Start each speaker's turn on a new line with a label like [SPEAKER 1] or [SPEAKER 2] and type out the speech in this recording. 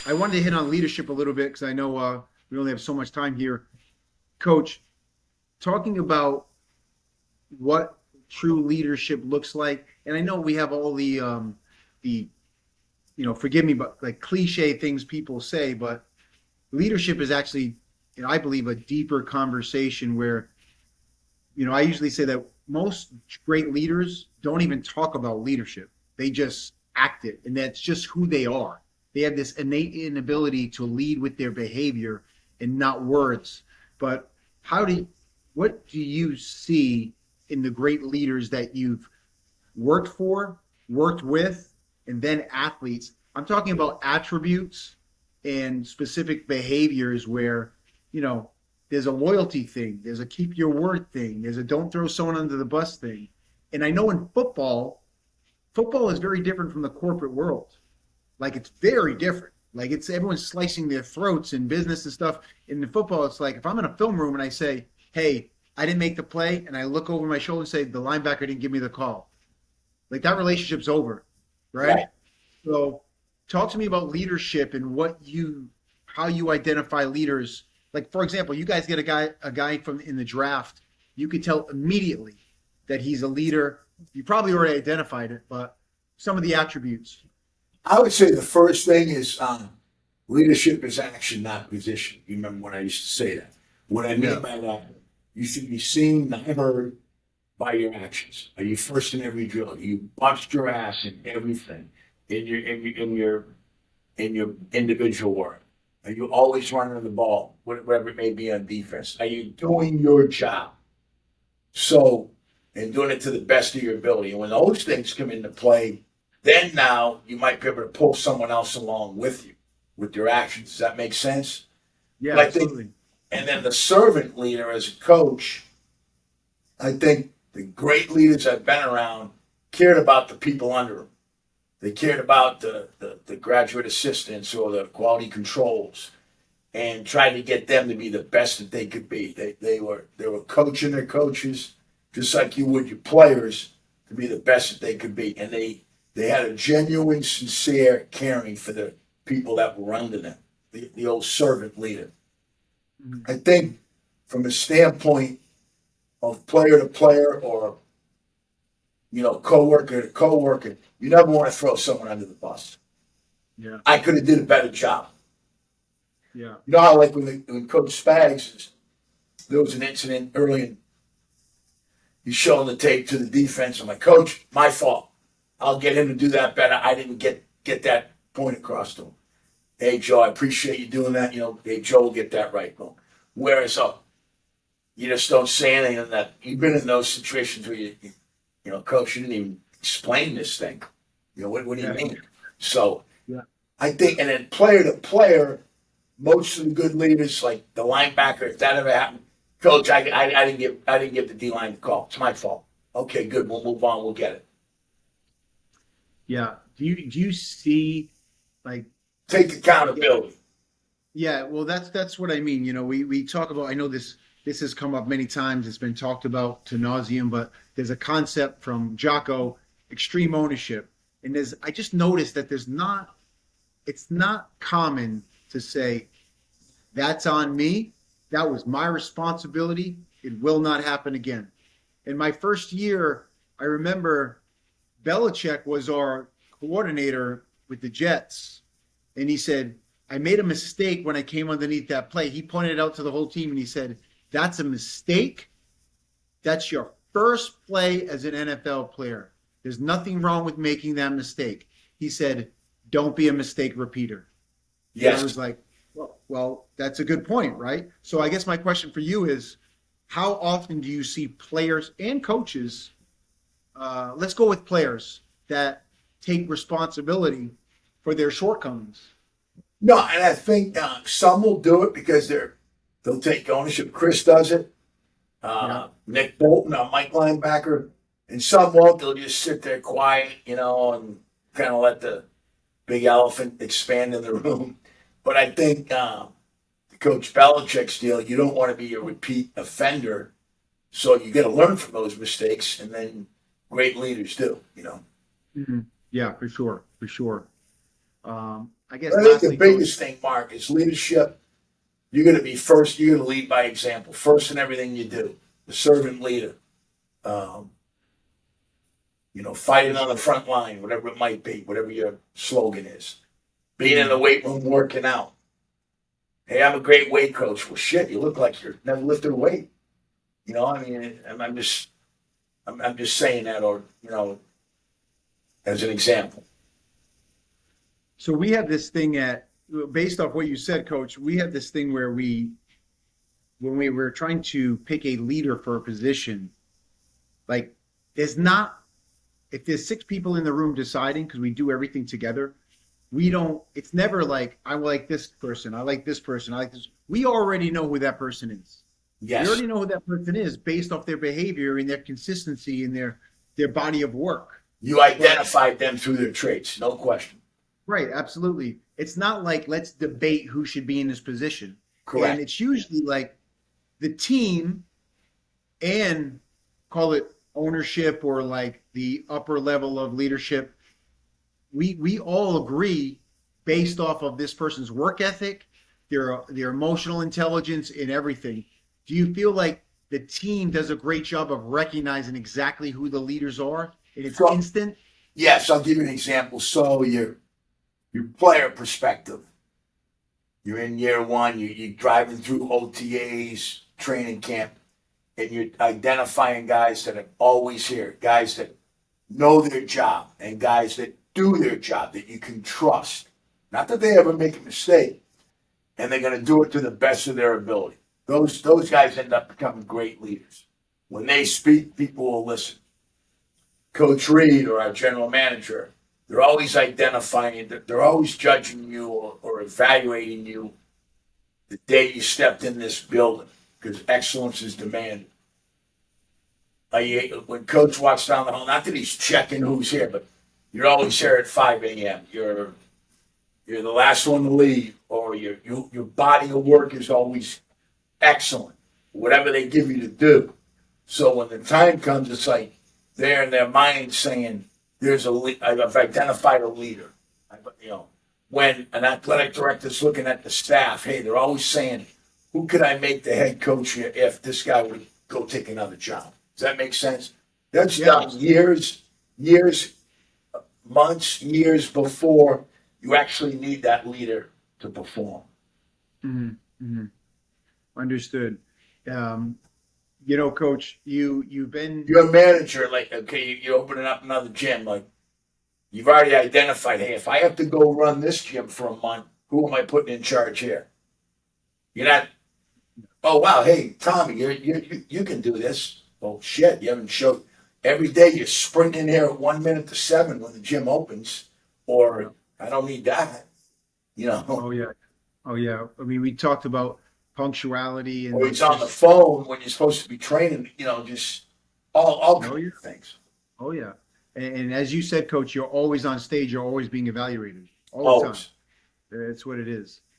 [SPEAKER 1] I wanted to hit on leadership a little bit because I know we only have so much time here. Coach, talking about what true leadership looks like, and I know we have all the forgive me, but like cliche things people say, but leadership is actually, I believe, a deeper conversation where, I usually say that most great leaders don't even talk about leadership. They just act it, and that's just who they are. They have this innate inability to lead with their behavior and not words. But how do what do you see in the great leaders that you've worked for, worked with, and then athletes? I'm talking about attributes and specific behaviors where, you know, there's a loyalty thing, there's a keep your word thing, there's a don't throw someone under the bus thing. And I know in football is very different from the corporate world. Like it's very different. Like it's everyone's slicing their throats in business and stuff. In the football, it's like if I'm in a film room and I say, "Hey, I didn't make the play," and I look over my shoulder and say, "The linebacker didn't give me the call." Like that relationship's over, right?
[SPEAKER 2] Right.
[SPEAKER 1] So, talk to me about leadership and how you identify leaders. Like for example, you guys get a guy from in the draft. You could tell immediately that he's a leader. You probably already identified it, but some of the attributes.
[SPEAKER 2] I would say the first thing is leadership is action, not position. You remember when I used to say that? What I mean
[SPEAKER 1] Yeah.
[SPEAKER 2] by that, you should be seen, not heard by your actions. Are you first in every drill? You bust your ass in everything in your individual work. Are you always running the ball, whatever it may be on defense? Are you doing your job? So, and doing it to the best of your ability. And when those things come into play, then now you might be able to pull someone else along with you with your actions. Does that make sense?
[SPEAKER 1] Yeah,
[SPEAKER 2] But I think,
[SPEAKER 1] absolutely.
[SPEAKER 2] and then the servant leader as a coach, I think the great leaders I've been around cared about the people under them. They cared about the graduate assistants or the quality controls and tried to get them to be the best that they could be. They were coaching their coaches just like you would your players to be the best that they could be. And they had a genuine, sincere caring for the people that were under them, the old servant leader.
[SPEAKER 1] Mhm.
[SPEAKER 2] I think from a standpoint of player to player or coworker to coworker, you never want to throw someone under the bus.
[SPEAKER 1] Yeah,
[SPEAKER 2] I could have did a better job.
[SPEAKER 1] yeah,
[SPEAKER 2] You know how like when Coach Spags, there was an incident early in he's showing the tape to the defense. I'm like, Coach, my fault. I'll get him to do that better. I didn't get that point across to him. Hey Joe, I appreciate you doing that. Hey Joe will get that right. Well, whereas you just don't say anything. That you've been in those situations where Coach, you didn't even explain this thing. What do you
[SPEAKER 1] yeah,
[SPEAKER 2] mean? So
[SPEAKER 1] yeah,
[SPEAKER 2] I think, and then player to player, most of the good leaders, like the linebacker, if that ever happened, Coach, I didn't give the D line the call. It's my fault. Okay, good. We'll move on. We'll get it.
[SPEAKER 1] yeah. Do you see like
[SPEAKER 2] Take
[SPEAKER 1] yeah,
[SPEAKER 2] accountability.
[SPEAKER 1] yeah, well that's what I mean. We talk about I know this has come up many times. It's been talked about to nauseum, but there's a concept from Jocko, extreme ownership. And I just noticed that it's not common to say that's on me. That was my responsibility. It will not happen again. In my first year, I remember Belichick was our coordinator with the Jets, and he said, "I made a mistake when I came underneath that play." He pointed it out to the whole team, and he said, "That's a mistake. That's your first play as an NFL player. There's nothing wrong with making that mistake." He said, "Don't be a mistake repeater." And I
[SPEAKER 2] Yes.
[SPEAKER 1] was like, well, that's a good point, right? So I guess my question for you is, how often do you see players and coaches? Let's go with players that take responsibility for their shortcomings.
[SPEAKER 2] No, and I think some will do it because they'll take ownership. Chris does it.
[SPEAKER 1] Yeah,
[SPEAKER 2] Nick Bolton, our Mike linebacker, and some won't. They'll just sit there quiet, and kind of let the big elephant expand in the room. But I think Coach Belichick's deal, you don't want to be a repeat offender. So you got to learn from those mistakes, and then great leaders do.
[SPEAKER 1] mhm, yeah, for sure, for sure. I guess
[SPEAKER 2] I think the
[SPEAKER 1] lastly,
[SPEAKER 2] biggest thing, Mark, is leadership. You're going to be first. You're going to lead by example, first in everything you do. The servant leader. Um, fighting on the front line, whatever it might be, whatever your slogan is. Being in the weight room, working out. Hey, I'm a great weight coach. Well, shit, you look like you've never lifted a weight. I mean, I'm just saying that, or as an example.
[SPEAKER 1] so we have this thing based off what you said, Coach, we have this thing where when we were trying to pick a leader for a position, like if there's 6 people in the room deciding, because we do everything together, it's never like, I like this person, I like this person, I like this. We already know who that person is.
[SPEAKER 2] Yes.
[SPEAKER 1] We already know who that person is based off their behavior and their consistency and their body of work.
[SPEAKER 2] You identified them through their traits, no question.
[SPEAKER 1] Right, absolutely. It's not like let's debate who should be in this position.
[SPEAKER 2] Correct.
[SPEAKER 1] And it's usually like the team and call it ownership or like the upper level of leadership. We all agree based off of this person's work ethic, their emotional intelligence, and everything. Do you feel like the team does a great job of recognizing exactly who the leaders are, and it's instant?
[SPEAKER 2] Yes, I'll give you an example. So your player perspective. You're in year one. You're driving through OTAs, training camp, and you're identifying guys that are always here, guys that know their job, and guys that do their job that you can trust. Not that they ever make a mistake, and they're going to do it to the best of their ability. Those guys end up becoming great leaders. When they speak, people will listen. Coach Reed or our general manager, they're always identifying, they're always judging you or evaluating you the day you stepped in this building, because excellence is demanded. When Coach walks down the hall, not that he's checking who's here, but you're always here at 5 a.m. You're the last one to leave, or your body of work is always excellent, whatever they give you to do. So when the time comes, it's like they're in their mind saying, I've identified a leader. When an athletic director's looking at the staff, hey, they're always saying, who could I make the head coach here if this guy would go take another job? Does that make sense? That's done years, months, years before you actually need that leader to perform.
[SPEAKER 1] Mm-hmm. Mm-hmm. Understood. Coach, you've been.
[SPEAKER 2] You're a manager, like, okay, you're opening up another gym, like, you've already identified, hey, if I have to go run this gym for a month, who am I putting in charge here? You're not, oh, wow, hey, Tommy, you can do this. Oh, shit, you haven't showed. Every day you're sprinting here at 1 minute to 7 when the gym opens, or I don't need that,
[SPEAKER 1] Oh, yeah. Oh, yeah. I mean, we talked about punctuality and.
[SPEAKER 2] Or it's on the phone when you're supposed to be training, just all kinds of things.
[SPEAKER 1] Oh, yeah. And as you said, Coach, you're always on stage. You're always being evaluated all the time. That's what it is.